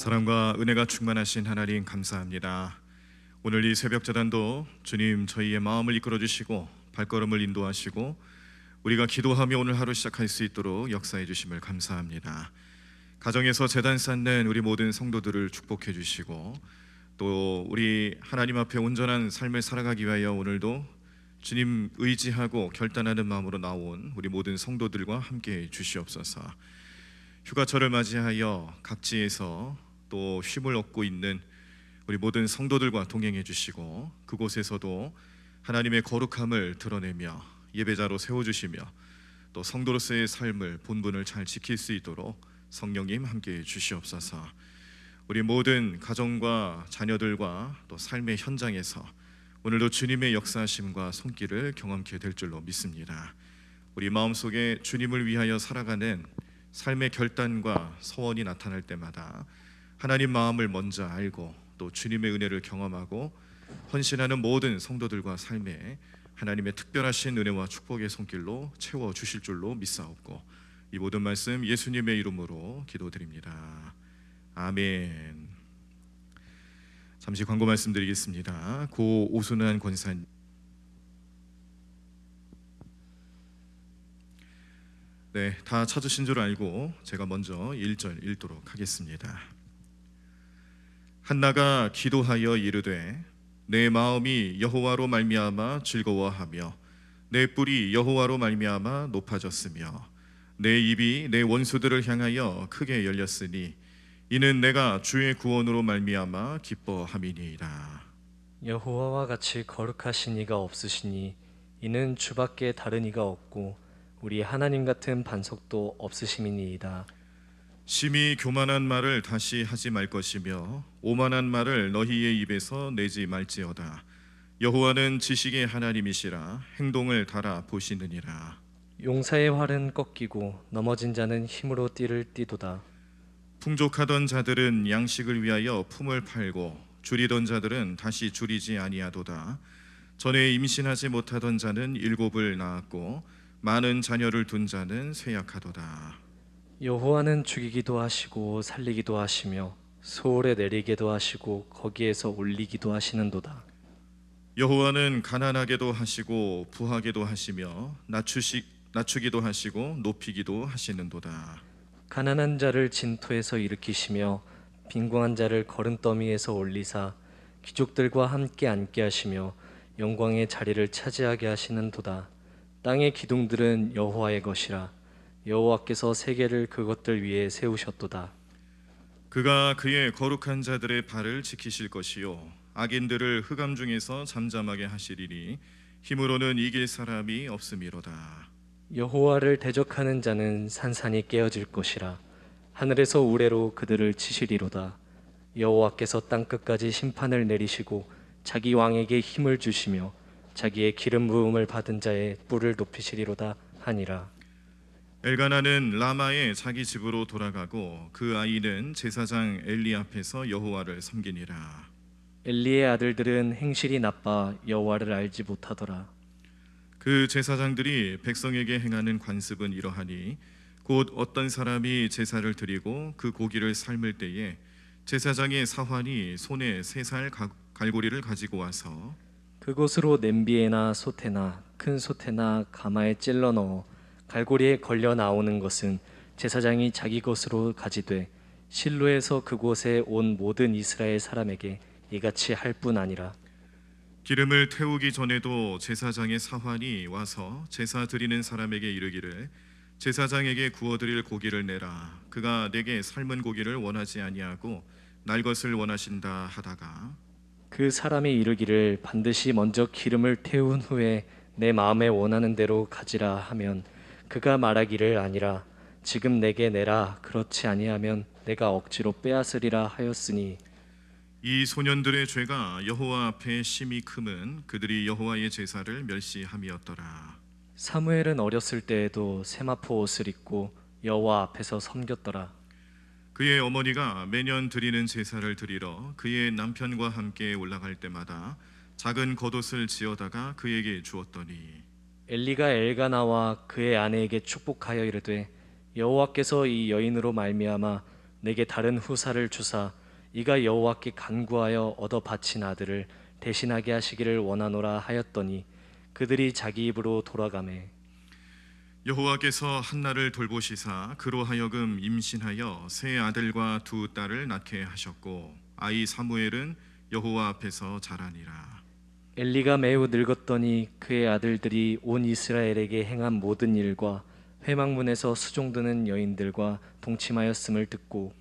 사랑과 은혜가 충만하신 하나님 감사합니다. 오늘 이 새벽 제단도 주님 저희의 마음을 이끌어 주시고 발걸음을 인도하시고 우리가 기도하며 오늘 하루 시작할 수 있도록 역사해 주심을 감사합니다. 가정에서 제단 쌓는 우리 모든 성도들을 축복해 주시고 또 우리 하나님 앞에 온전한 삶을 살아가기 위하여 오늘도 주님 의지하고 결단하는 마음으로 나온 우리 모든 성도들과 함께 주시옵소서. 휴가철을 맞이하여 각지에서 또 쉼을 얻고 있는 우리 모든 성도들과 동행해 주시고 그곳에서도 하나님의 거룩함을 드러내며 예배자로 세워주시며 또 성도로서의 삶을 본분을 잘 지킬 수 있도록 성령님 함께 주시옵소서. 우리 모든 가정과 자녀들과 또 삶의 현장에서 오늘도 주님의 역사하심과 손길을 경험케 될 줄로 믿습니다. 우리 마음속에 주님을 위하여 살아가는 삶의 결단과 소원이 나타날 때마다 하나님 마음을 먼저 알고 또 주님의 은혜를 경험하고 헌신하는 모든 성도들과 삶에 하나님의 특별하신 은혜와 축복의 손길로 채워주실 줄로 믿사옵고 이 모든 말씀 예수님의 이름으로 기도드립니다. 아멘. 잠시 광고 말씀드리겠습니다. 고 오순환 권사님, 네, 다 찾으신 줄 알고 제가 먼저 1절 읽도록 하겠습니다. 한나가 기도하여 이르되 내 마음이 여호와로 말미암아 즐거워하며 내 뿔이 여호와로 말미암아 높아졌으며 내 입이 내 원수들을 향하여 크게 열렸으니 이는 내가 주의 구원으로 말미암아 기뻐함이니이다. 여호와와 같이 거룩하신 이가 없으시니 이는 주밖에 다른 이가 없고 우리 하나님 같은 반석도 없으심이니이다. 심히 교만한 말을 다시 하지 말 것이며 오만한 말을 너희의 입에서 내지 말지어다. 여호와는 지식의 하나님이시라 행동을 달아 보시느니라. 용사의 활은 꺾이고 넘어진 자는 힘으로 띠를 띠도다. 풍족하던 자들은 양식을 위하여 품을 팔고 줄이던 자들은 다시 줄이지 아니하도다. 전에 임신하지 못하던 자는 7을 낳았고 많은 자녀를 둔 자는 쇠약하도다. 여호와는 죽이기도 하시고 살리기도 하시며 소홀에 내리게도 하시고 거기에서 올리기도 하시는도다. 여호와는 가난하게도 하시고 부하게도 하시며 낮추기도 하시고 높이기도 하시는도다. 가난한 자를 진토에서 일으키시며 빈궁한 자를 거름더미에서 올리사 귀족들과 함께 앉게 하시며 영광의 자리를 차지하게 하시는도다. 땅의 기둥들은 여호와의 것이라 여호와께서 세계를 그것들 위에 세우셨도다. 그가 그의 거룩한 자들의 발을 지키실 것이요 악인들을 흑암 중에서 잠잠하게 하시리니 힘으로는 이길 사람이 없음이로다. 여호와를 대적하는 자는 산산이 깨어질 것이라 하늘에서 우레로 그들을 치시리로다. 여호와께서 땅끝까지 심판을 내리시고 자기 왕에게 힘을 주시며 자기의 기름 부음을 받은 자의 뿔을 높이시리로다 하니라. 엘가나는 라마의 자기 집으로 돌아가고 그 아이는 제사장 엘리 앞에서 여호와를 섬기니라. 엘리의 아들들은 행실이 나빠 여호와를 알지 못하더라. 그 제사장들이 백성에게 행하는 관습은 이러하니 곧 어떤 사람이 제사를 드리고 그 고기를 삶을 때에 제사장의 사환이 손에 3살 갈고리를 가지고 와서 그것으로 냄비에나 솥에나 큰 솥에나 가마에 찔러 넣어 갈고리에 걸려 나오는 것은 제사장이 자기 것으로 가지되 실로에서 그곳에 온 모든 이스라엘 사람에게 이같이 할 뿐 아니라. 기름을 태우기 전에도 제사장의 사환이 와서 제사 드리는 사람에게 이르기를 제사장에게 구워드릴 고기를 내라. 그가 내게 삶은 고기를 원하지 아니하고 날 것을 원하신다 하다가 그 사람이 이르기를 반드시 먼저 기름을 태운 후에 내 마음에 원하는 대로 가지라 하면 그가 말하기를 아니라 지금 내게 내라. 그렇지 아니하면 내가 억지로 빼앗으리라 하였으니 이 소년들의 죄가 여호와 앞에 심히 크면 그들이 여호와의 제사를 멸시함이었더라. 사무엘은 어렸을 때에도 세마포 옷을 입고 여호와 앞에서 섬겼더라. 그의 어머니가 매년 드리는 제사를 드리러 그의 남편과 함께 올라갈 때마다 작은 겉옷을 지어다가 그에게 주었더니 엘리가 엘가나와 그의 아내에게 축복하여 이르되 여호와께서 이 여인으로 말미암아 내게 다른 후사를 주사 이가 여호와께 간구하여 얻어 바친 아들을 대신하게 하시기를 원하노라 하였더니 그들이 자기 입으로 돌아가매. 여호와께서 한나를 돌보시사 그로 하여금 임신하여 세 아들과 두 딸을 낳게 하셨고 아이 사무엘은 여호와 앞에서 자라니라. 엘리가 매우 늙었더니 그의 아들들이 온 이스라엘에게 행한 모든 일과 회막문에서 수종드는 여인들과 동침하였음을 듣고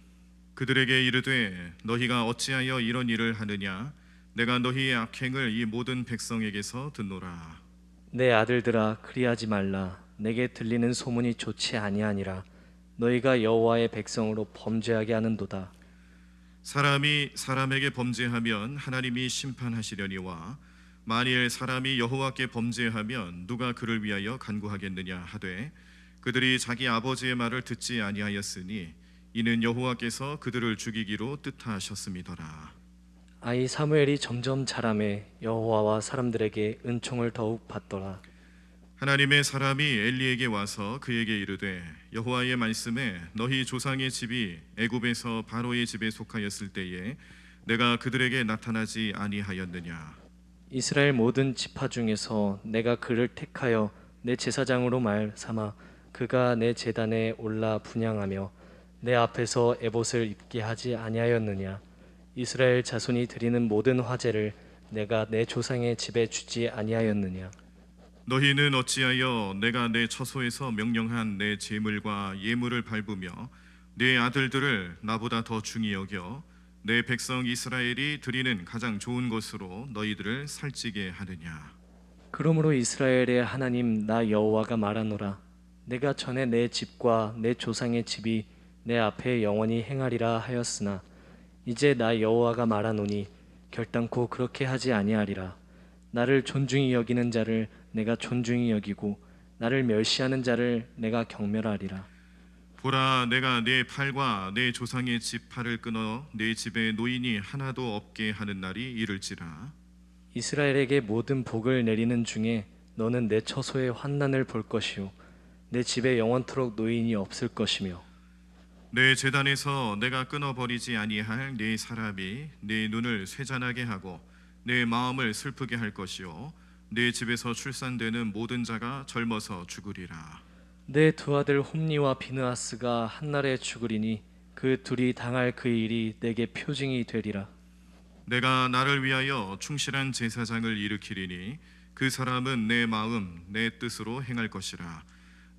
그들에게 이르되 너희가 어찌하여 이런 일을 하느냐 내가 너희의 악행을 이 모든 백성에게서 듣노라. 내 아들들아 그리하지 말라. 내게 들리는 소문이 좋지 아니하니라. 너희가 여호와의 백성으로 범죄하게 하는도다. 사람이 사람에게 범죄하면 하나님이 심판하시려니와 만일 사람이 여호와께 범죄하면 누가 그를 위하여 간구하겠느냐 하되 그들이 자기 아버지의 말을 듣지 아니하였으니 이는 여호와께서 그들을 죽이기로 뜻하셨음이더라. 아이 사무엘이 점점 자라매 여호와와 사람들에게 은총을 더욱 받더라. 하나님의 사람이 엘리에게 와서 그에게 이르되 여호와의 말씀에 너희 조상의 집이 애굽에서 바로의 집에 속하였을 때에 내가 그들에게 나타나지 아니하였느냐. 이스라엘 모든 지파 중에서 내가 그를 택하여 내 제사장으로 말 삼아 그가 내 제단에 올라 분향하며 내 앞에서 에봇을 입게 하지 아니하였느냐. 이스라엘 자손이 드리는 모든 화제를 내가 내 조상의 집에 주지 아니하였느냐. 너희는 어찌하여 내가 내 처소에서 명령한 내 제물과 예물을 밟으며 내 아들들을 나보다 더 중히 여겨 내 백성 이스라엘이 드리는 가장 좋은 것으로 너희들을 살찌게 하느냐. 그러므로 이스라엘의 하나님 나 여호와가 말하노라. 내가 전에 내 집과 내 조상의 집이 내 앞에 영원히 행하리라 하였으나 이제 나 여호와가 말하노니 결단코 그렇게 하지 아니하리라. 나를 존중히 여기는 자를 내가 존중히 여기고 나를 멸시하는 자를 내가 경멸하리라. 보라, 내가 내 팔과 내 조상의 집 팔을 끊어 내 집에 노인이 하나도 없게 하는 날이 이를지라. 이스라엘에게 모든 복을 내리는 중에 너는 내 처소의 환난을 볼 것이요 내 집에 영원토록 노인이 없을 것이며 내 제단에서 내가 끊어버리지 아니할 네 사람이 내 눈을 쇠잔하게 하고 내 마음을 슬프게 할 것이요 내 집에서 출산되는 모든 자가 젊어서 죽으리라. 내 두 아들 홈니와 비느하스가 한날에 죽으리니 그 둘이 당할 그 일이 내게 표징이 되리라. 내가 나를 위하여 충실한 제사장을 일으키리니 그 사람은 내 마음 내 뜻으로 행할 것이라.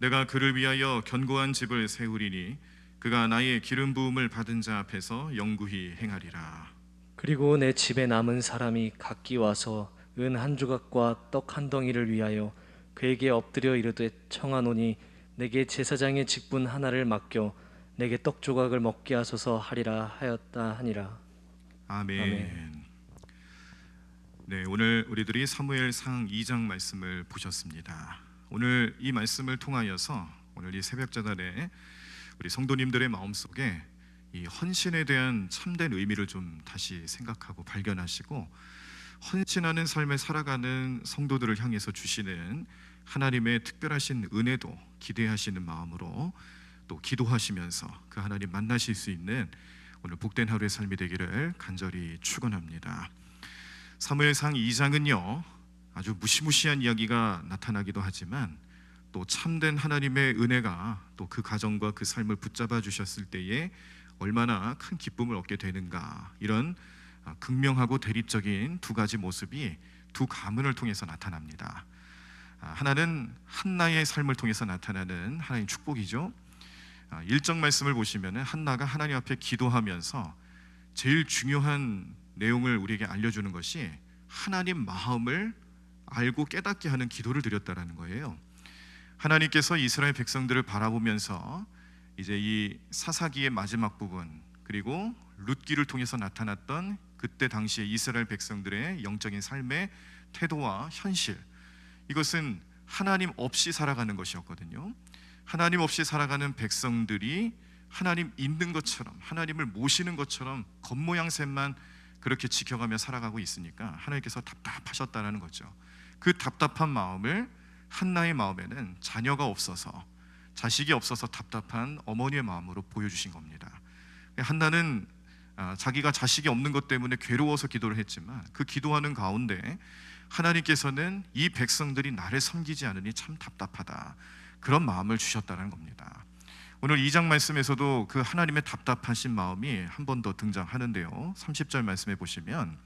내가 그를 위하여 견고한 집을 세우리니 그가 나의 기름 부음을 받은 자 앞에서 영구히 행하리라. 그리고 내 집에 남은 사람이 각기 와서 은 한 조각과 떡 한 덩이를 위하여 그에게 엎드려 이르되 청하노니 내게 제사장의 직분 하나를 맡겨 내게 떡 조각을 먹게 하소서 하리라 하였다 하니라. 아멘. 아멘. 네, 오늘 우리들이 사무엘상 2장 말씀을 보셨습니다. 오늘 이 말씀을 통하여서 오늘 이 새벽자단에 우리 성도님들의 마음속에 이 헌신에 대한 참된 의미를 좀 다시 생각하고 발견하시고 헌신하는 삶을 살아가는 성도들을 향해서 주시는 하나님의 특별하신 은혜도 기대하시는 마음으로 또 기도하시면서 그 하나님 만나실 수 있는 오늘 복된 하루의 삶이 되기를 간절히 축원합니다. 사무엘상 2장은요 아주 무시무시한 이야기가 나타나기도 하지만 또 참된 하나님의 은혜가 또 그 가정과 그 삶을 붙잡아 주셨을 때에 얼마나 큰 기쁨을 얻게 되는가, 이런 극명하고 대립적인 두 가지 모습이 두 가문을 통해서 나타납니다. 하나는 한나의 삶을 통해서 나타나는 하나님 축복이죠. 1절 말씀을 보시면 한나가 하나님 앞에 기도하면서 제일 중요한 내용을 우리에게 알려주는 것이 하나님 마음을 알고 깨닫게 하는 기도를 드렸다라는 거예요. 하나님께서 이스라엘 백성들을 바라보면서 이제 이 사사기의 마지막 부분 그리고 룻기를 통해서 나타났던 그때 당시에 이스라엘 백성들의 영적인 삶의 태도와 현실, 이것은 하나님 없이 살아가는 것이었거든요. 하나님 없이 살아가는 백성들이 하나님 있는 것처럼, 하나님을 모시는 것처럼 겉모양새만 그렇게 지켜가며 살아가고 있으니까 하나님께서 답답하셨다는 거죠. 그 답답한 마음을 한나의 마음에는 자녀가 없어서, 자식이 없어서 답답한 어머니의 마음으로 보여주신 겁니다. 한나는 자기가 자식이 없는 것 때문에 괴로워서 기도를 했지만 그 기도하는 가운데 하나님께서는 이 백성들이 나를 섬기지 않으니 참 답답하다, 그런 마음을 주셨다는 겁니다. 오늘 2장 말씀에서도 그 하나님의 답답하신 마음이 한 번 더 등장하는데요. 30절 말씀해 보시면,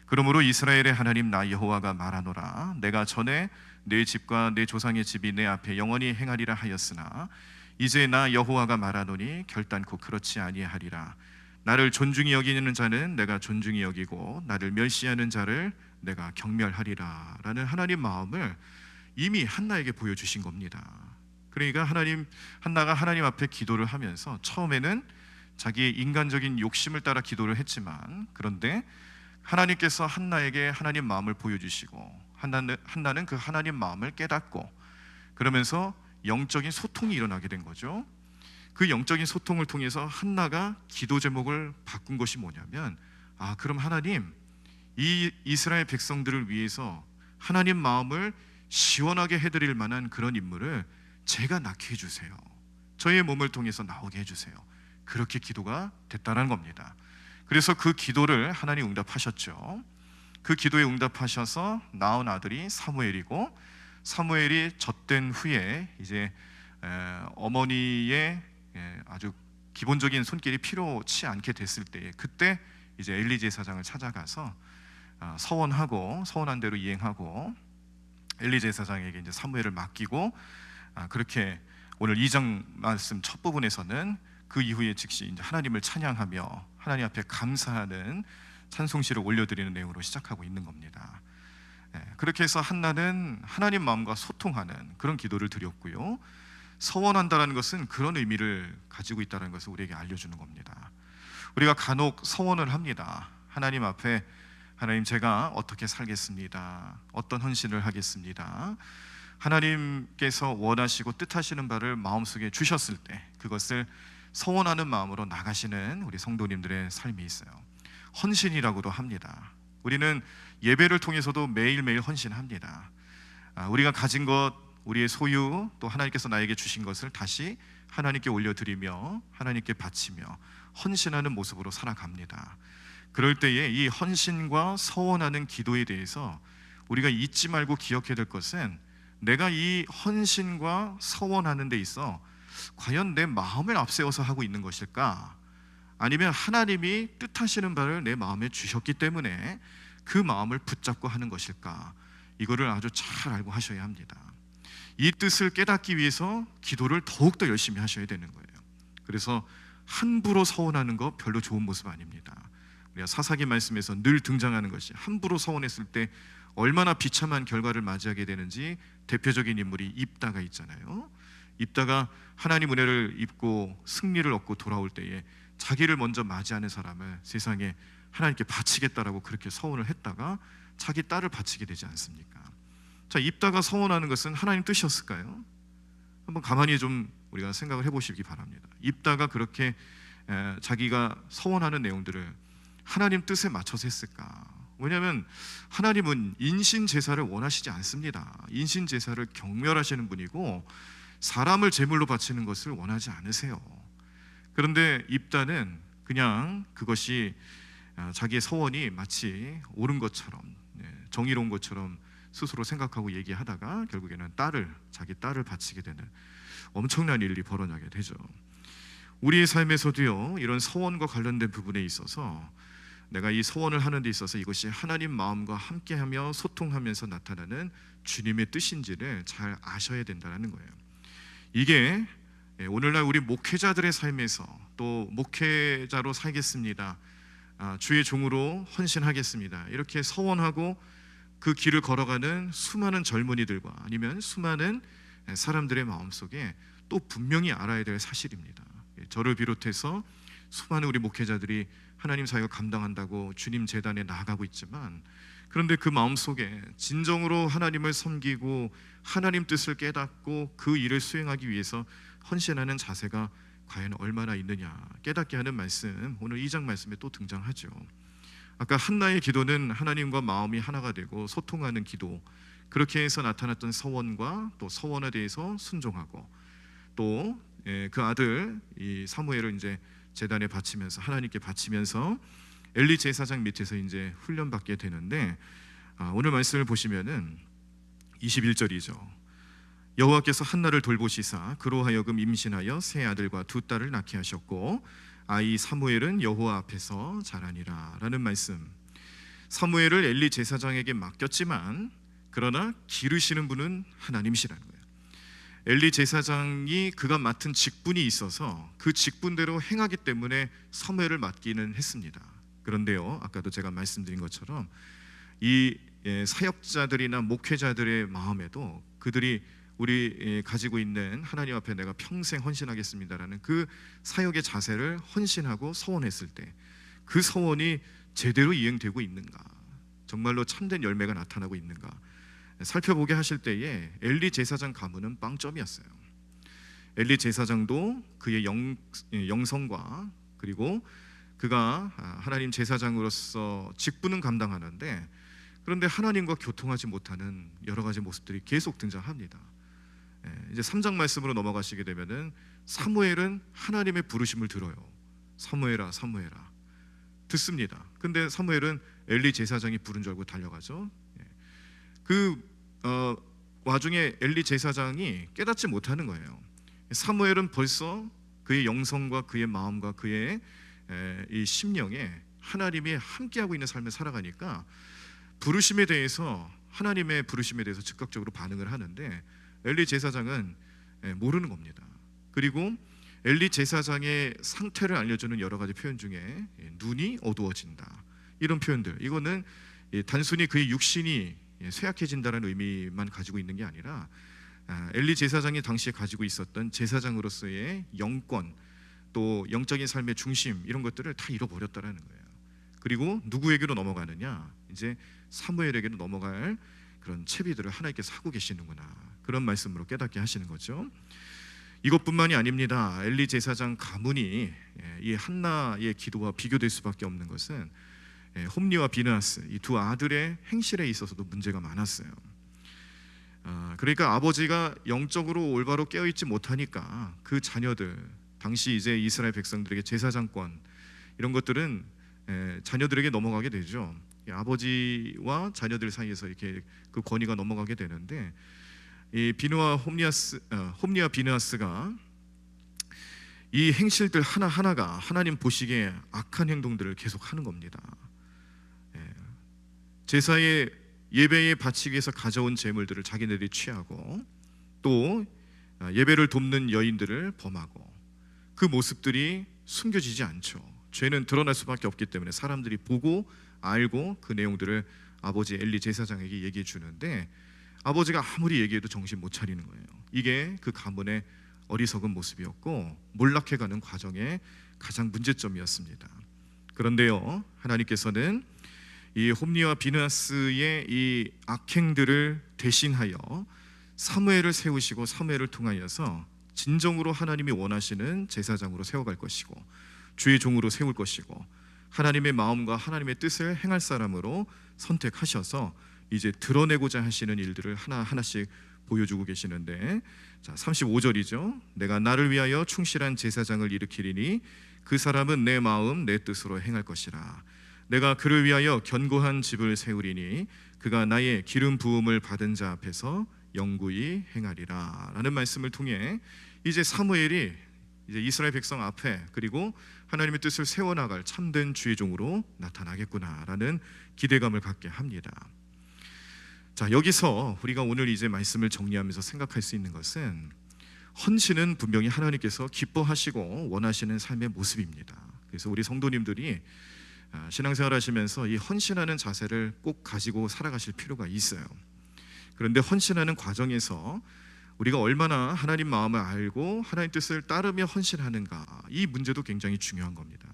그러므로 이스라엘의 하나님 나 여호와가 말하노라, 내가 전에 내 집과 내 조상의 집이 내 앞에 영원히 행하리라 하였으나 이제 나 여호와가 말하노니 결단코 그렇지 아니하리라. 나를 존중히 여기는 자는 내가 존중히 여기고 나를 멸시하는 자를 내가 경멸하리라 라는 하나님 마음을 이미 한나에게 보여주신 겁니다. 그러니까 한나가 하나님 앞에 기도를 하면서 처음에는 자기의 인간적인 욕심을 따라 기도를 했지만, 그런데 하나님께서 한나에게 하나님 마음을 보여주시고 한나는 그 하나님 마음을 깨닫고, 그러면서 영적인 소통이 일어나게 된 거죠. 그 영적인 소통을 통해서 한나가 기도 제목을 바꾼 것이 뭐냐면, 그럼 하나님, 이 이스라엘 백성들을 위해서 하나님 마음을 시원하게 해드릴 만한 그런 인물을 제가 낳게 해주세요. 저의 몸을 통해서 나오게 해주세요. 그렇게 기도가 됐다는 겁니다. 그래서 그 기도를 하나님 응답하셨죠. 그 기도에 응답하셔서 낳은 아들이 사무엘이고, 사무엘이 젖된 후에 이제 어머니의 아주 기본적인 손길이 필요치 않게 됐을 때, 그때 이제 엘리 제사장을 찾아가서 서원한 대로 이행하고 엘리 제사장에게 이제 사무엘을 맡기고, 그렇게 오늘 2장 말씀 첫 부분에서는 그 이후에 즉시 이제 하나님을 찬양하며 하나님 앞에 감사하는 찬송시를 올려드리는 내용으로 시작하고 있는 겁니다. 그렇게 해서 한나는 하나님 마음과 소통하는 그런 기도를 드렸고요. 서원한다라는 것은 그런 의미를 가지고 있다는 것을 우리에게 알려주는 겁니다. 우리가 간혹 서원을 합니다. 하나님 앞에, 하나님 제가 어떻게 살겠습니다, 어떤 헌신을 하겠습니다. 하나님께서 원하시고 뜻하시는 바를 마음속에 주셨을 때 그것을 서원하는 마음으로 나가시는 우리 성도님들의 삶이 있어요. 헌신이라고도 합니다. 우리는 예배를 통해서도 매일매일 헌신합니다. 우리가 가진 것, 우리의 소유, 또 하나님께서 나에게 주신 것을 다시 하나님께 올려드리며 하나님께 바치며 헌신하는 모습으로 살아갑니다. 그럴 때에 이 헌신과 서원하는 기도에 대해서 우리가 잊지 말고 기억해야 될 것은, 내가 이 헌신과 서원하는 데 있어 과연 내 마음을 앞세워서 하고 있는 것일까? 아니면 하나님이 뜻하시는 바를 내 마음에 주셨기 때문에 그 마음을 붙잡고 하는 것일까? 이거를 아주 잘 알고 하셔야 합니다. 이 뜻을 깨닫기 위해서 기도를 더욱더 열심히 하셔야 되는 거예요. 그래서 함부로 서원하는 거 별로 좋은 모습 아닙니다. 우리가 사사기 말씀에서 늘 등장하는 것이, 함부로 서원했을 때 얼마나 비참한 결과를 맞이하게 되는지 대표적인 인물이 입다가 있잖아요. 입다가 하나님 은혜를 입고 승리를 얻고 돌아올 때에 자기를 먼저 맞이하는 사람을 세상에 하나님께 바치겠다라고 그렇게 서원을 했다가 자기 딸을 바치게 되지 않습니까? 자, 입다가 서원하는 것은 하나님 뜻이었을까요? 한번 가만히 좀 우리가 생각을 해보시기 바랍니다. 입다가 그렇게 자기가 서원하는 내용들을 하나님 뜻에 맞춰서 했을까? 왜냐하면 하나님은 인신 제사를 원하시지 않습니다. 인신 제사를 경멸하시는 분이고 사람을 제물로 바치는 것을 원하지 않으세요. 그런데 입다는 그냥 그것이 자기의 서원이 마치 옳은 것처럼, 정의로운 것처럼 스스로 생각하고 얘기하다가 결국에는 자기 딸을 바치게 되는 엄청난 일이 벌어나게 되죠. 우리의 삶에서도요, 이런 서원과 관련된 부분에 있어서 내가 이 서원을 하는 데 있어서 이것이 하나님 마음과 함께하며 소통하면서 나타나는 주님의 뜻인지를 잘 아셔야 된다는 거예요. 이게 오늘날 우리 목회자들의 삶에서, 또 목회자로 살겠습니다, 주의 종으로 헌신하겠습니다, 이렇게 서원하고 그 길을 걸어가는 수많은 젊은이들과 아니면 수많은 사람들의 마음속에 또 분명히 알아야 될 사실입니다. 저를 비롯해서 수많은 우리 목회자들이 하나님 사역을 감당한다고 주님 제단에 나아가고 있지만, 그런데 그 마음속에 진정으로 하나님을 섬기고 하나님 뜻을 깨닫고 그 일을 수행하기 위해서 헌신하는 자세가 과연 얼마나 있느냐 깨닫게 하는 말씀, 오늘 2장 말씀에 또 등장하죠. 아까 한나의 기도는 하나님과 마음이 하나가 되고 소통하는 기도, 그렇게 해서 나타났던 서원과 또 서원에 대해서 순종하고, 또 그 아들 이 사무엘을 이제 제단에 바치면서 하나님께 바치면서 엘리 제사장 밑에서 이제 훈련받게 되는데 오늘 말씀을 보시면은 21절이죠. 여호와께서 한나를 돌보시사 그로 하여금 임신하여 세 아들과 두 딸을 낳게 하셨고 아이 사무엘은 여호와 앞에서 자라니라 라는 말씀. 사무엘을 엘리 제사장에게 맡겼지만 그러나 기르시는 분은 하나님이시라는 거예요. 엘리 제사장이 그가 맡은 직분이 있어서 그 직분대로 행하기 때문에 사무엘을 맡기는 했습니다. 그런데요, 아까도 제가 말씀드린 것처럼 이 사역자들이나 목회자들의 마음에도 그들이 우리 가지고 있는 하나님 앞에 내가 평생 헌신하겠습니다라는 그 사역의 자세를 헌신하고 서원했을 때 그 서원이 제대로 이행되고 있는가, 정말로 참된 열매가 나타나고 있는가 살펴보게 하실 때에 엘리 제사장 가문은 빵점이었어요. 엘리 제사장도 그의 영성과 그리고 그가 하나님 제사장으로서 직분은 감당하는데 그런데 하나님과 교통하지 못하는 여러 가지 모습들이 계속 등장합니다. 이제 3장 말씀으로 넘어가시게 되면은 사무엘은 하나님의 부르심을 들어요. 사무엘아 사무엘아 듣습니다. 근데 사무엘은 엘리 제사장이 부른 줄 알고 달려가죠. 그 와중에 엘리 제사장이 깨닫지 못하는 거예요. 사무엘은 벌써 그의 영성과 그의 마음과 그의 이 심령에 하나님이 함께하고 있는 삶을 살아가니까 부르심에 대해서, 하나님의 부르심에 대해서 즉각적으로 반응을 하는데 엘리 제사장은 모르는 겁니다. 그리고 엘리 제사장의 상태를 알려주는 여러 가지 표현 중에 눈이 어두워진다 이런 표현들, 이거는 단순히 그의 육신이 쇠약해진다는 의미만 가지고 있는 게 아니라 엘리 제사장이 당시에 가지고 있었던 제사장으로서의 영권, 또 영적인 삶의 중심, 이런 것들을 다 잃어버렸다라는 거예요. 그리고 누구에게로 넘어가느냐, 이제 사무엘에게로 넘어갈 그런 채비들을 하나님께서 하고 계시는구나, 그런 말씀으로 깨닫게 하시는 거죠. 이것뿐만이 아닙니다. 엘리 제사장 가문이 이 한나의 기도와 비교될 수밖에 없는 것은 홈리와 비느하스, 이 두 아들의 행실에 있어서도 문제가 많았어요. 그러니까 아버지가 영적으로 올바로 깨어있지 못하니까 그 자녀들, 당시 이제 이스라엘 백성들에게 제사장권 이런 것들은 자녀들에게 넘어가게 되죠. 아버지와 자녀들 사이에서 이렇게 그 권위가 넘어가게 되는데, 이 비누와 홈리와 비느하스가 이 행실들 하나하나가 하나님 보시기에 악한 행동들을 계속 하는 겁니다. 제사의 예배에 바치기 위해서 가져온 제물들을 자기네들이 취하고 또 예배를 돕는 여인들을 범하고, 그 모습들이 숨겨지지 않죠. 죄는 드러날 수밖에 없기 때문에 사람들이 보고 알고 그 내용들을 아버지 엘리 제사장에게 얘기해 주는데 아버지가 아무리 얘기해도 정신 못 차리는 거예요. 이게 그 가문의 어리석은 모습이었고 몰락해가는 과정의 가장 문제점이었습니다. 그런데요, 하나님께서는 이 홈리와 비느하스의 이 악행들을 대신하여 사무엘을 세우시고 사무엘을 통하여서 진정으로 하나님이 원하시는 제사장으로 세워갈 것이고 주의 종으로 세울 것이고 하나님의 마음과 하나님의 뜻을 행할 사람으로 선택하셔서 이제 드러내고자 하시는 일들을 하나하나씩 보여주고 계시는데, 자 35절이죠. 내가 나를 위하여 충실한 제사장을 일으키리니 그 사람은 내 마음 내 뜻으로 행할 것이라. 내가 그를 위하여 견고한 집을 세우리니 그가 나의 기름 부음을 받은 자 앞에서 영구히 행하리라 라는 말씀을 통해 이제 사무엘이 이제 이스라엘 백성 앞에 그리고 하나님의 뜻을 세워나갈 참된 주의 종으로 나타나겠구나라는 기대감을 갖게 합니다. 자, 여기서 우리가 오늘 이제 말씀을 정리하면서 생각할 수 있는 것은 헌신은 분명히 하나님께서 기뻐하시고 원하시는 삶의 모습입니다. 그래서 우리 성도님들이 신앙생활 하시면서 이 헌신하는 자세를 꼭 가지고 살아가실 필요가 있어요. 그런데 헌신하는 과정에서 우리가 얼마나 하나님 마음을 알고 하나님 뜻을 따르며 헌신하는가, 이 문제도 굉장히 중요한 겁니다.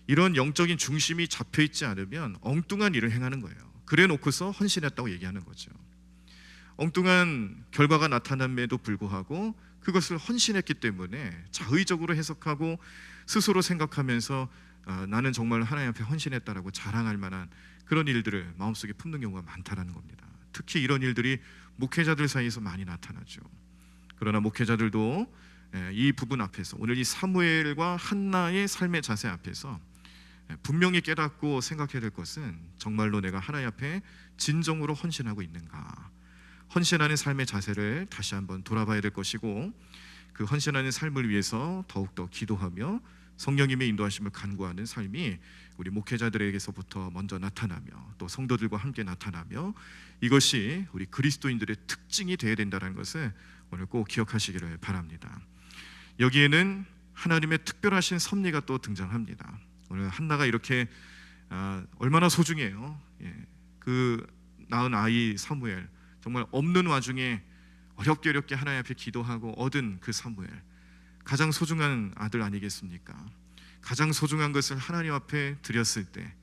이런 영적인 중심이 잡혀있지 않으면 엉뚱한 일을 행하는 거예요. 그래 놓고서 헌신했다고 얘기하는 거죠. 엉뚱한 결과가 나타남에도 불구하고 그것을 헌신했기 때문에 자의적으로 해석하고 스스로 생각하면서 나는 정말 하나님 앞에 헌신했다라고 자랑할 만한 그런 일들을 마음속에 품는 경우가 많다라는 겁니다. 특히 이런 일들이 목회자들 사이에서 많이 나타나죠. 그러나 목회자들도 이 부분 앞에서, 오늘 이 사무엘과 한나의 삶의 자세 앞에서 분명히 깨닫고 생각해야 될 것은, 정말로 내가 하나님 앞에 진정으로 헌신하고 있는가, 헌신하는 삶의 자세를 다시 한번 돌아봐야 될 것이고, 그 헌신하는 삶을 위해서 더욱더 기도하며 성령님의 인도하심을 간구하는 삶이 우리 목회자들에게서부터 먼저 나타나며, 또 성도들과 함께 나타나며, 이것이 우리 그리스도인들의 특징이 되어야 된다는 것을 오늘 꼭 기억하시기를 바랍니다. 여기에는 하나님의 특별하신 섭리가 또 등장합니다. 오늘 한나가 이렇게 얼마나 소중해요. 그 낳은 아이 사무엘, 정말 없는 와중에 어렵게 하나님 앞에 기도하고 얻은 그 사무엘, 가장 소중한 아들 아니겠습니까? 가장 소중한 것을 하나님 앞에 드렸을 때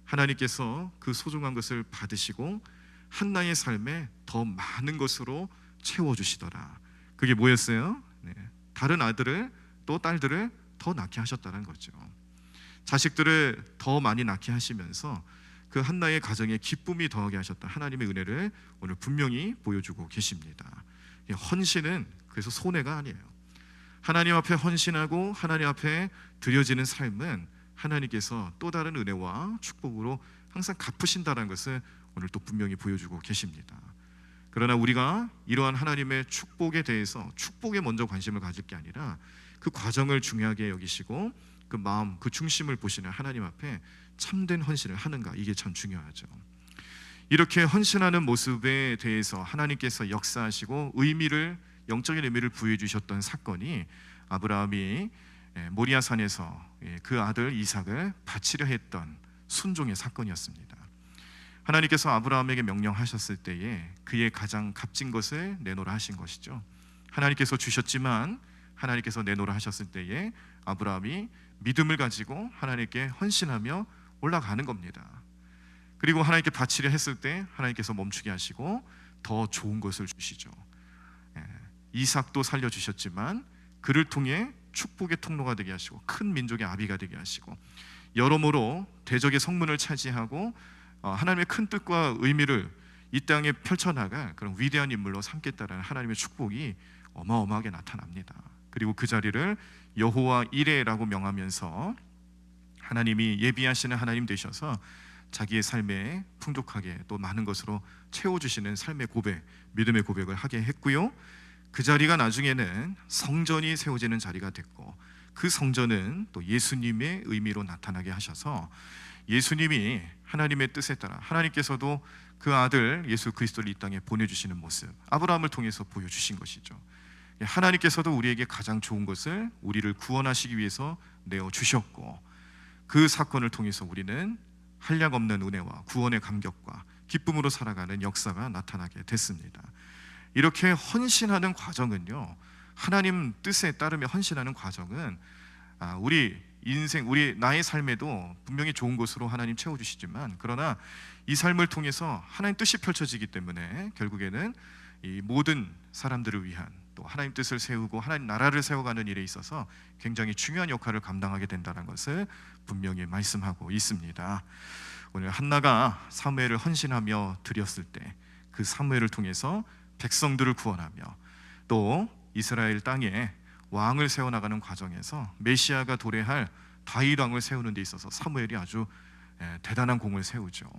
하나님께서 그 소중한 것을 받으시고 한나의 삶에 더 많은 것으로 채워주시더라. 그게 뭐였어요? 다른 아들을, 또 딸들을 더 낳게 하셨다는 거죠. 자식들을 더 많이 낳게 하시면서 그 한나의 가정에 기쁨이 더하게 하셨다, 하나님의 은혜를 오늘 분명히 보여주고 계십니다. 헌신은 그래서 손해가 아니에요. 하나님 앞에 헌신하고 하나님 앞에 드려지는 삶은 하나님께서 또 다른 은혜와 축복으로 항상 갚으신다는 것을 오늘 또 분명히 보여주고 계십니다. 그러나 우리가 이러한 하나님의 축복에 대해서 축복에 먼저 관심을 가질 게 아니라 그 과정을 중요하게 여기시고 그 마음, 그 중심을 보시는 하나님 앞에 참된 헌신을 하는가, 이게 참 중요하죠. 이렇게 헌신하는 모습에 대해서 하나님께서 역사하시고 영적인 의미를 부여해 주셨던 사건이, 아브라함이 모리아산에서 그 아들 이삭을 바치려 했던 순종의 사건이었습니다. 하나님께서 아브라함에게 명령하셨을 때에 그의 가장 값진 것을 내놓으라 하신 것이죠. 하나님께서 주셨지만 하나님께서 내놓으라 하셨을 때에 아브라함이 믿음을 가지고 하나님께 헌신하며 올라가는 겁니다. 그리고 하나님께 바치려 했을 때 하나님께서 멈추게 하시고 더 좋은 것을 주시죠. 이삭도 살려주셨지만 그를 통해 축복의 통로가 되게 하시고 큰 민족의 아비가 되게 하시고, 여러모로 대적의 성문을 차지하고 하나님의 큰 뜻과 의미를 이 땅에 펼쳐나갈 그런 위대한 인물로 삼겠다는 하나님의 축복이 어마어마하게 나타납니다. 그리고 그 자리를 여호와 이레라고 명하면서 하나님이 예비하시는 하나님 되셔서 자기의 삶에 풍족하게 또 많은 것으로 채워주시는 삶의 고백, 믿음의 고백을 하게 했고요. 그 자리가 나중에는 성전이 세워지는 자리가 됐고, 그 성전은 또 예수님의 의미로 나타나게 하셔서 예수님이 하나님의 뜻에 따라 하나님께서도 그 아들 예수 그리스도를 이 땅에 보내주시는 모습, 아브라함을 통해서 보여주신 것이죠. 하나님께서도 우리에게 가장 좋은 것을, 우리를 구원하시기 위해서 내어주셨고, 그 사건을 통해서 우리는 한량없는 은혜와 구원의 감격과 기쁨으로 살아가는 역사가 나타나게 됐습니다. 이렇게 헌신하는 과정은요, 하나님 뜻에 따르며 헌신하는 과정은 우리 인생, 나의 삶에도 분명히 좋은 것으로 하나님 채워주시지만, 그러나 이 삶을 통해서 하나님 뜻이 펼쳐지기 때문에 결국에는 이 모든 사람들을 위한, 또 하나님 뜻을 세우고 하나님 나라를 세워가는 일에 있어서 굉장히 중요한 역할을 감당하게 된다는 것을 분명히 말씀하고 있습니다. 오늘 한나가 사무엘을 헌신하며 드렸을 때 그 사무엘을 통해서 백성들을 구원하며 또 이스라엘 땅에 왕을 세워나가는 과정에서 메시아가 도래할 다윗 왕을 세우는 데 있어서 사무엘이 아주 대단한 공을 세우죠.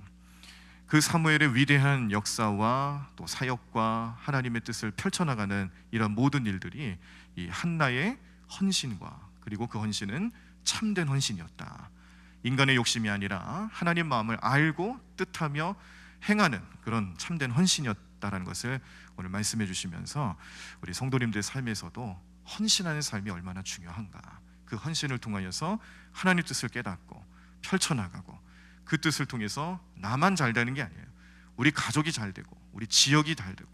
그 사무엘의 위대한 역사와 또 사역과 하나님의 뜻을 펼쳐나가는 이런 모든 일들이 이 한나의 헌신과, 그리고 그 헌신은 참된 헌신이었다, 인간의 욕심이 아니라 하나님 마음을 알고 뜻하며 행하는 그런 참된 헌신이었다라는 것을 오늘 말씀해 주시면서 우리 성도님들의 삶에서도 헌신하는 삶이 얼마나 중요한가, 그 헌신을 통하여서 하나님 뜻을 깨닫고 펼쳐나가고, 그 뜻을 통해서 나만 잘 되는 게 아니에요. 우리 가족이 잘 되고 우리 지역이 잘 되고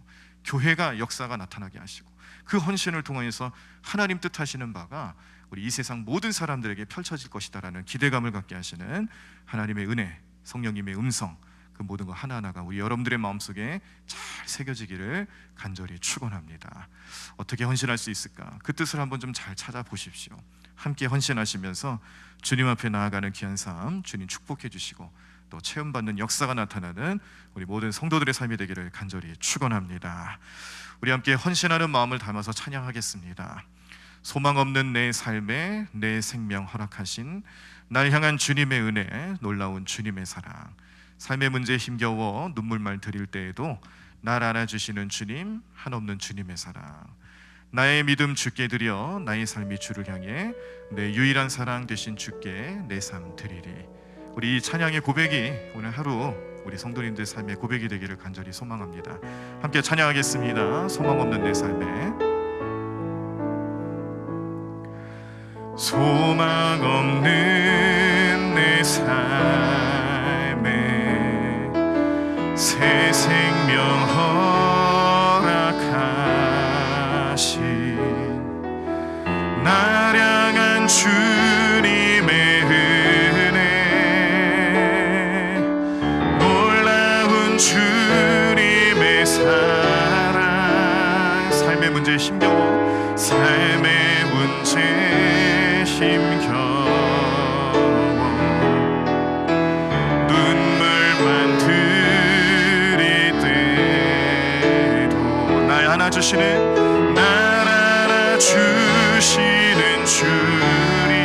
교회가 역사가 나타나게 하시고, 그 헌신을 통해서 하나님 뜻하시는 바가 우리 이 세상 모든 사람들에게 펼쳐질 것이다라는 기대감을 갖게 하시는 하나님의 은혜, 성령님의 음성, 그 모든 것 하나하나가 우리 여러분들의 마음속에 잘 새겨지기를 간절히 축원합니다. 어떻게 헌신할 수 있을까? 그 뜻을 한번 좀 잘 찾아보십시오. 함께 헌신하시면서 주님 앞에 나아가는 귀한 삶 주님 축복해 주시고 또 체험받는 역사가 나타나는 우리 모든 성도들의 삶이 되기를 간절히 축원합니다. 우리 함께 헌신하는 마음을 담아서 찬양하겠습니다. 소망 없는 내 삶에 내 생명 허락하신 날 향한 주님의 은혜, 놀라운 주님의 사랑, 삶의 문제에 힘겨워 눈물만 들일 때에도 날 안아주시는 주님, 한없는 주님의 사랑, 나의 믿음 주께 드려 나의 삶이 주를 향해 내 유일한 사랑 되신 주께 내 삶 드리리. 우리 이 찬양의 고백이 오늘 하루 우리 성도님들 삶의 고백이 되기를 간절히 소망합니다. 함께 찬양하겠습니다. 소망 없는 내 삶에, 소망 없는 내 삶에 새 생명 허락하신 날 향한 주님의 은혜, 놀라운 주님의 사랑, 삶의 문제에 힘겨워 삶의 문제에 힘겨워 눈물만 들일 때도 날 안아주시는, 날 안아주시는 주님,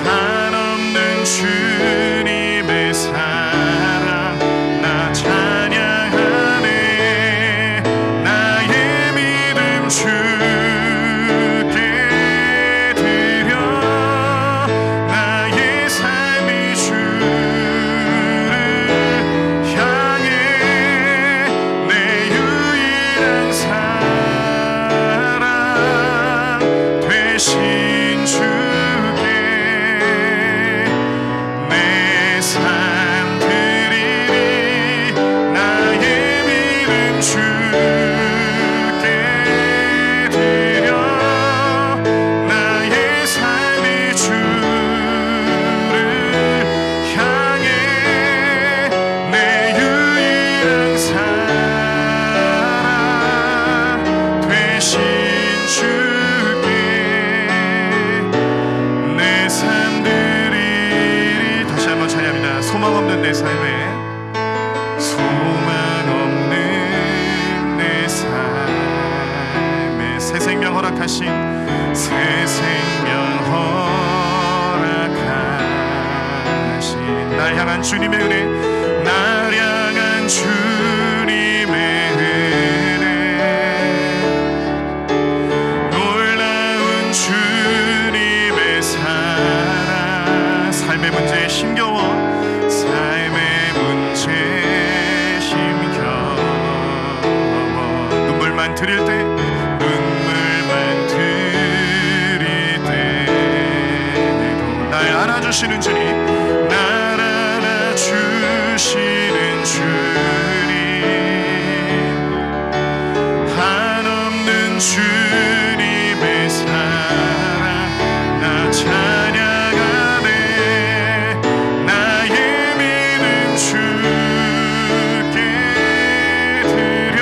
한없는 주님의 사랑 나 찬양하네. 나의 믿음 주께 드려 나의 삶이 주를 향해 내 유일한 사랑 되신 주께 내 삶 드리리. 나의 믿음 주께 드려 나의 삶이 주를 향해 내 유일한 사랑 되신 주께 내 삶 드리리. 다시 한번 찬양합니다. 소망 없는 내 삶에, 소망 없는 내 삶에 새 생명 허락하신, 새 생명 허락하신 날 향한 주님의 은혜, 날 향한 주님의 은혜, 놀라운 주님의 사랑, 삶의 문제에 힘겨워 삶의 문제에 힘겨워 눈물만 들일 때, 눈물만 들일 때도 날 안아주시는 주님, 날 안아주시는 주님, 한없는 주님의 사랑 나 찬양하네. 나의 믿음 주께 드려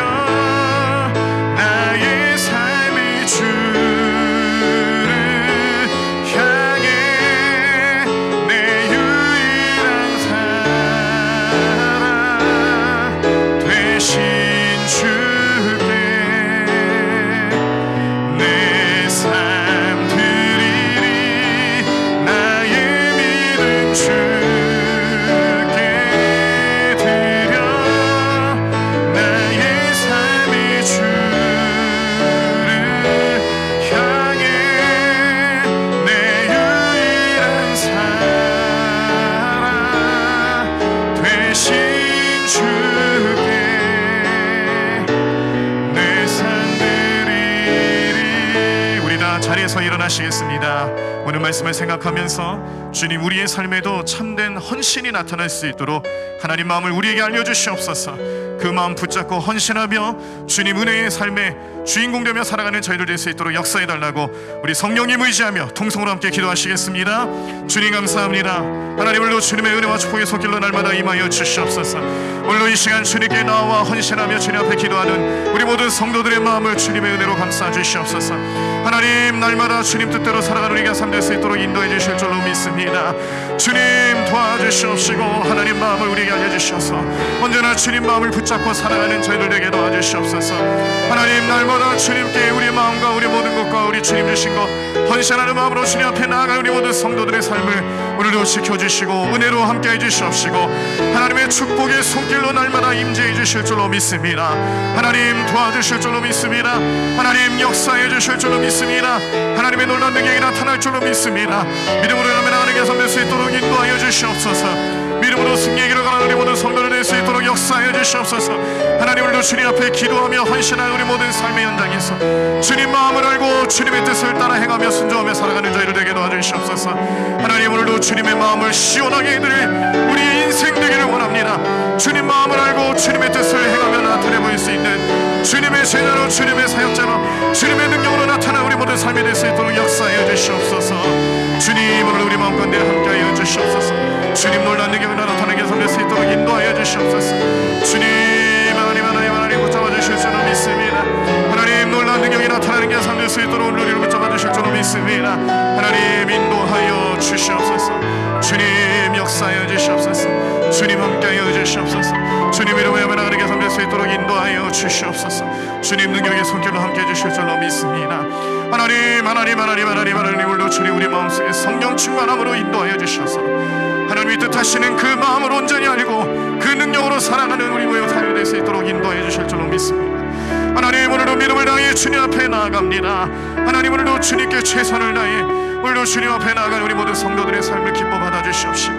나의 삶이 주를 향해 내 유일한 사랑 되신 주께 내 삶 드리리. 나의 믿음 주께 드려 나의 삶이 주를 향해 내 유일한 사랑 되신 주께 내 삶 드리리. 우리 다 자리에서 일어나시겠습니다. 오늘 말씀을 생각하면서 주님, 우리의 삶에도 참된 헌신이 나타날 수 있도록 하나님 마음을 우리에게 알려주시옵소서. 그 마음 붙잡고 헌신하며 주님 은혜의 삶의 주인공 되며 살아가는 저희들 될 수 있도록 역사해달라고 우리 성령님 의지하며 통성으로 함께 기도하시겠습니다. 주님 감사합니다. 하나님, 오늘도 주님의 은혜와 축복의 손길로 날마다 임하여 주시옵소서. 오늘도 이 시간 주님께 나와 헌신하며 주님 앞에 기도하는 우리 모든 성도들의 마음을 주님의 은혜로 감싸 주시옵소서. 하나님, 날마다 주님 뜻대로 살아가는 우리가 삶 될 수 있도록 인도해 주실 줄로 믿습니다. 원합니다. 주님 도와주시옵시고 하나님 마음을 우리에게 알려주셔서 언제나 주님 마음을 붙잡고 살아가는 저희들 되게 도와주시옵소서. 하나님 날마다 주님께 우리 마음과 우리 모든 것과 우리 주님 주신 것 헌신하는 마음으로 주님 앞에 나아가 우리 모든 성도들의 삶을 오늘도 지켜주시고 은혜로 함께해 주시옵시고 하나님의 축복의 손길로 날마다 임재해 주실 줄로 믿습니다. 하나님 도와주실 줄로 믿습니다. 하나님 역사해 주실 줄로 믿습니다. 하나님의 놀라운 능력이 나타날 줄로 믿습니다. 믿음으로 하나님 하나님께 섬길 수 있도록 인도하여 주시옵소서. 믿음으로 승리의 길을 가는 우리 모든 성도를 낼 수 있도록 역사해 주시옵소서. 하나님 오늘도 주님 앞에 기도하며 헌신하는 우리 모든 삶의 현장에서 주님 마음을 알고 주님의 뜻을 따라 행하며 순종하며 살아가는 저희를 되게 도와주시옵소서. 하나님 오늘도 주님의 마음을 시원하게 해드릴 우리의 인생 되기를 원합니다. 주님 마음을 알고 주님의 뜻을 행하며 나타내 보일 수 있는 주님의 제자로 주님의 사역자로 주님의 능력으로 나타나 우리 모든 삶이 될 수 있도록 역사해 주시옵소서. 주님 오늘 우리 마음 가운데 함께하여 주시옵소서. 주님 놀라운 능력을 나타나게 섬길 수 있도록 인도하여 주시옵소서. 주님 하나님 붙잡아 주실 줄로 믿습니다. 하나님 놀라운 능력이 나타나는 게 섬길 수 있도록 우리를 붙잡아 주실 줄로 믿습니다. 하나님 인도하여 주시옵소서. 주님 역사하여 주시옵소서. 주님 함께하여 주시옵소서. 주님 이름으로 나가게 섬길 수 있도록 인도하여 주시옵소서. 주님 능력의 손길로 함께해 주실 줄로 믿습니다. 하나님 오늘도 주님 우리 마음속에 성령 충만함으로 인도하여 주셔서 하나님이 뜻하시는 그 마음을 온전히 알고 그 능력으로 살아가는 우리 모여 삶이 될 수 있도록 인도해 주실 줄로 믿습니다. 하나님 오늘도 믿음을 다해 주님 앞에 나아갑니다. 하나님 오늘도 주님께 최선을 다해 오늘도 주님 앞에 나아간 우리 모든 성도들의 삶을 기뻐 받아 주시옵시고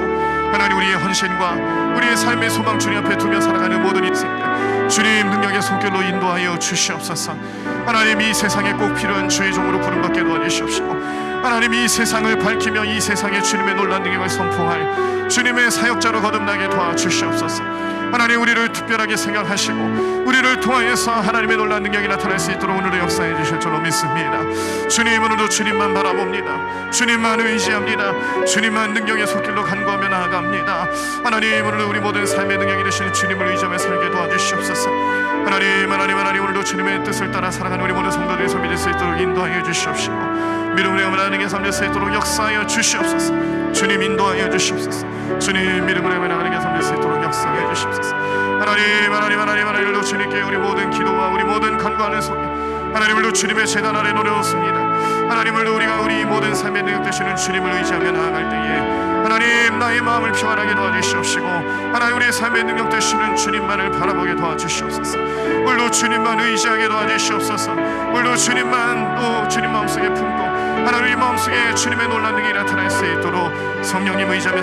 하나님 우리의 헌신과 우리의 삶의 소망 주님 앞에 두며 살아가는 모든 인생들 주님 능력의 손길로 인도하여 주시옵소서. 하나님 이 세상에 꼭 필요한 주의 종으로 부름받게 도와주시옵시고 하나님 이 세상을 밝히며 이 세상에 주님의 놀라운 능력을 선포할 주님의 사역자로 거듭나게 도와주시옵소서. 하나님 우리를 특별하게 생각하시고 우리를 통하여서 하나님의 놀라운 능력이 나타날 수 있도록 오늘도 역사해 주실 줄로 믿습니다. 주님 오늘도 주님만 바라봅니다. 주님만 의지합니다. 주님만 능력의 손길로 간구하며 나아갑니다. 하나님 오늘도 우리 모든 삶의 능력이 되시는 주님을 의지하며 살게 도와주시옵소서. 하나님 오늘도 주님의 뜻을 따라 살아가는 우리 모든 성도들의 삶이 될 수 있도록 인도하여 주시옵시고 믿음으로 하나님께 섬길 수 있도록 역사하여 주시옵소서. 주님 인도하여 주시옵소서. 주님 믿음으로 하나님께 섬길 수 있도록 역사하여 주시옵소서. 하나님 주님께 우리 모든 기도와 우리 모든 간구하는 속에 하나님을로 주님의 제단 아래 노려놓습니다. 하나님을로 우리가 우리 모든 삶의 능력 되시는 주님을 의지하며 나아갈 때에 하나님 나의 마음을 평안하게 도와주시옵시고 하나님 우리의 삶의 능력 되시는 주님만을 바라보게 도와주시옵소서. 오늘도 주님만 의지하게 도와주시옵소서. 오늘도 주님만 또 주님 마음속에 품고 하나님 우리 마음속에 주님의 놀라운 능력이 나타날 수 있도록 성령님 의지하며